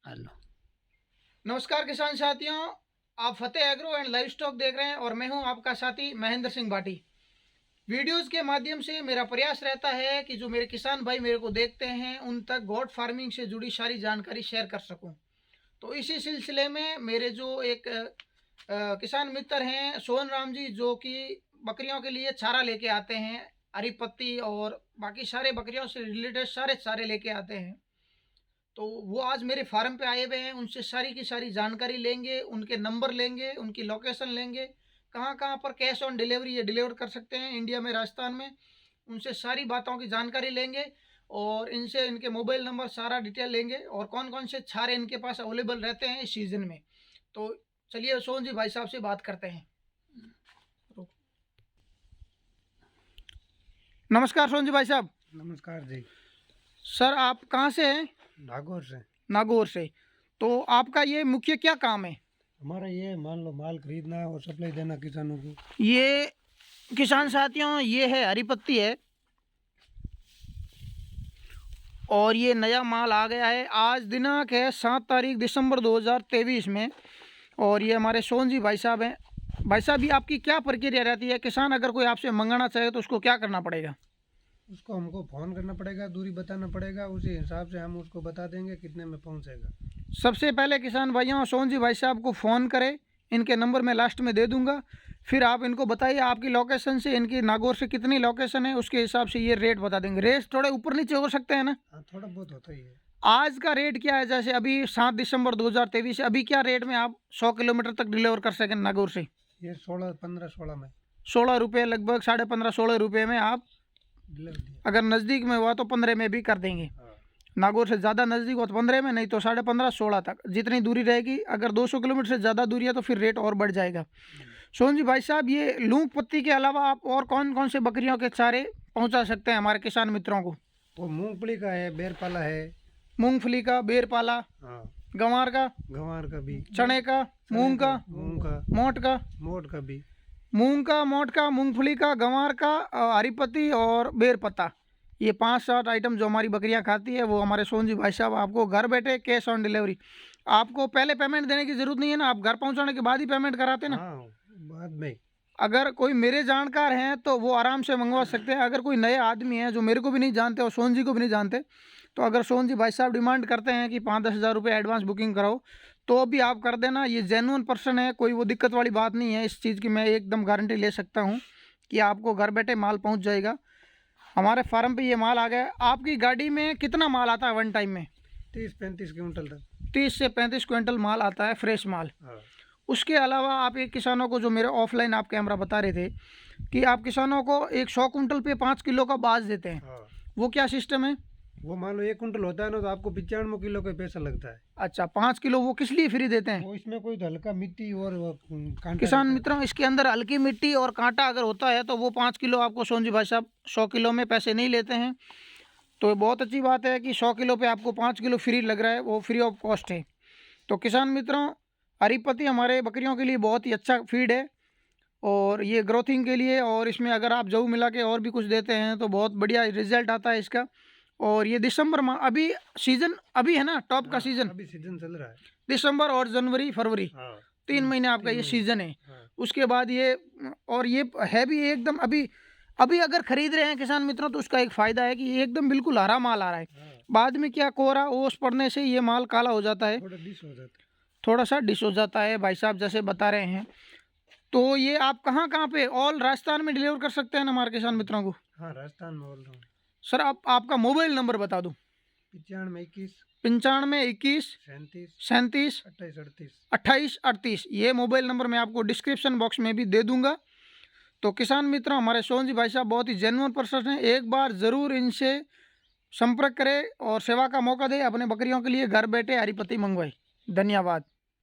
Hello. नमस्कार किसान साथियों, आप फतेह एग्रो एंड लाइव स्टॉक देख रहे हैं और मैं हूं आपका साथी महेंद्र सिंह भाटी। वीडियोस के माध्यम से मेरा प्रयास रहता है कि जो मेरे किसान भाई मेरे को देखते हैं उन तक गोट फार्मिंग से जुड़ी सारी जानकारी शेयर कर सकूं। तो इसी सिलसिले में मेरे जो एक किसान मित्र हैं सोहन राम जी, जो कि बकरियों के लिए चारा लेके आते हैं, हरी पत्ती और बाकी सारे बकरियों से रिलेटेड सारे चारे लेके आते हैं। तो वो आज मेरे फार्म पे आए हुए हैं, उनसे सारी की सारी जानकारी लेंगे, उनके नंबर लेंगे, उनकी लोकेशन लेंगे, कहाँ कहाँ पर कैश ऑन डिलीवरी ये डिलीवर कर सकते हैं इंडिया में, राजस्थान में। उनसे सारी बातों की जानकारी लेंगे और इनसे इनके मोबाइल नंबर सारा डिटेल लेंगे और कौन कौन से चारे इनके पास अवेलेबल रहते हैं इस सीज़न में। तो चलिए सोहन जी भाई साहब से बात करते हैं। नमस्कार सोहन जी भाई साहब। नमस्कार जी। सर आप कहाँ से हैं? नागौर से। नागौर से। तो आपका ये मुख्य क्या काम है? हमारा ये मान लो माल खरीदना और सप्लाई देना किसानों को। ये किसान साथियों, ये है हरी पत्ती है और ये नया माल आ गया है। आज दिनांक है 7 तारीख दिसंबर 2023 में और ये हमारे सोहन जी भाई साहब हैं। भाई साहब, ये आपकी क्या प्रक्रिया रहती है? किसान अगर कोई आपसे मंगाना चाहे तो उसको क्या करना पड़ेगा? उसको हमको फ़ोन करना पड़ेगा, दूरी बताना पड़ेगा, उसी हिसाब से हम उसको बता देंगे कितने में पहुंचेगा। सबसे पहले किसान भाइयों सोहन जी भाई साहब को फ़ोन करें, इनके नंबर मैं लास्ट में दे दूंगा। फिर आप इनको बताइए आपकी लोकेशन से इनकी नागौर से कितनी लोकेशन है, उसके हिसाब से ये रेट बता देंगे। रेट थोड़े ऊपर नीचे हो सकते हैं ना? हाँ, थोड़ा बहुत होता ही है। आज का रेट क्या है? जैसे अभी 7 दिसंबर 2023 है, अभी क्या रेट में आप 100 किलोमीटर तक डिलीवर कर सकें नागौर से? ये 16, 15, 16 में 16 रुपये, लगभग 15.5 16 रुपये में आप डिलीवरी। अगर नज़दीक में हुआ तो 15 में भी कर देंगे। हाँ। नागौर से ज़्यादा नज़दीक हो तो 15 में, नहीं तो 15.5 16 तक जितनी दूरी रहेगी। अगर 200 किलोमीटर से ज़्यादा दूरी है तो फिर रेट और बढ़ जाएगा। सोहन जी भाई साहब, ये लूंग पत्ती के अलावा आप और कौन कौन से बकरियों के चारे पहुंचा सकते हैं हमारे किसान मित्रों को? वो मूंगफली का है, बेरपाला है। मूंगफली का, बेरपाला, हाँ। गंवार का, गंवार का भी, चने का, मूंग का, मूंग का, मोट का, मोट का भी। मूंग का, मोट का, मूंगफली का, गंवार का, हरी पत्ती और बेर पत्ता, ये 5-7 आइटम जो हमारी बकरियां खाती है वो हमारे सोहन जी भाई साहब आपको घर बैठे कैश ऑन डिलीवरी। आपको पहले पेमेंट देने की ज़रूरत नहीं है ना, आप घर पहुंचाने के बाद ही पेमेंट कराते हैं ना? हाँ, बाद में। अगर कोई मेरे जानकार हैं तो वो आराम से मंगवा सकते हैं। अगर कोई नए आदमी हैं जो मेरे को भी नहीं जानते और सोहन जी को भी नहीं जानते, तो अगर सोहन जी भाई साहब डिमांड करते हैं कि 5-10 हज़ार रुपये एडवांस बुकिंग कराओ, तो भी आप कर देना। ये जेन्युइन पर्सन है, कोई वो दिक्कत वाली बात नहीं है। इस चीज़ की मैं एकदम गारंटी ले सकता हूँ कि आपको घर बैठे माल पहुँच जाएगा। हमारे फार्म पे ये माल आ गया। आपकी गाड़ी में कितना माल आता है वन टाइम में? 30-35 क्विंटल तक। 30 से 35 क्विंटल माल आता है, फ्रेश माल। हाँ। उसके अलावा आप एक किसानों को, जो मेरे ऑफलाइन आप कैमरा बता रहे थे कि आप किसानों को एक 100 कुंटल पे 5 किलो का बाज देते हैं, हाँ। वो क्या सिस्टम है? वो मान लो 1 कुंटल होता है ना, तो आपको 95 किलो का पैसा लगता है। अच्छा, 5 किलो वो किस लिए फ्री देते हैं? वो इसमें कोई हल्का मिट्टी और वो कांटा किसान रहता है। मित्रों, इसके अंदर हल्की मिट्टी और कांटा अगर होता है तो वो 5 किलो आपको सोहन जी भाई साहब 100 किलो में पैसे नहीं लेते हैं। तो ये बहुत अच्छी बात है कि 100 किलो पे आपको 5 किलो फ्री लग रहा है, वो फ्री ऑफ कॉस्ट है। तो किसान मित्रों, हरी पत्ती हमारे बकरियों के लिए बहुत ही अच्छा फीड है और ये ग्रोथिंग के लिए, और इसमें अगर आप जऊ मिला के और भी कुछ देते हैं तो बहुत बढ़िया रिजल्ट आता है इसका। और ये दिसंबर माह, अभी सीज़न अभी है ना, टॉप का हाँ, सीज़न अभी सीजन चल रहा है। दिसंबर और जनवरी फरवरी, हाँ, 3 महीने आपका 3 ये महीने। सीज़न है। हाँ। उसके बाद ये, और ये है भी एकदम अभी अभी अगर खरीद रहे हैं किसान मित्रों तो उसका एक फ़ायदा है कि ये एकदम बिल्कुल हरा माल आ रहा है। हाँ, बाद में क्या कोहरा ओस पड़ने से ये माल काला हो जाता है, थोड़ा डिश हो जाता थोड़ा सा डिश हो जाता है, भाई साहब जैसे बता रहे हैं। तो ये आप कहाँ कहाँ पे ऑल राजस्थान में डिलीवर कर सकते हैं ना हमारे किसान मित्रों को? है। हाँ, राजस्थान में बोल रहा हूँ। सर आप आपका मोबाइल नंबर बता दूं। 95 21 95 21 37 37 28 38। 28 38, ये मोबाइल नंबर मैं आपको डिस्क्रिप्शन बॉक्स में भी दे दूंगा। तो किसान मित्रों, हमारे सोहन जी भाई साहब बहुत ही जेन्युइन पर्सन हैं, एक बार ज़रूर इनसे संपर्क करें और सेवा का मौका दें। अपने बकरियों के लिए घर बैठे हरी पत्ती मंगवाएं। धन्यवाद।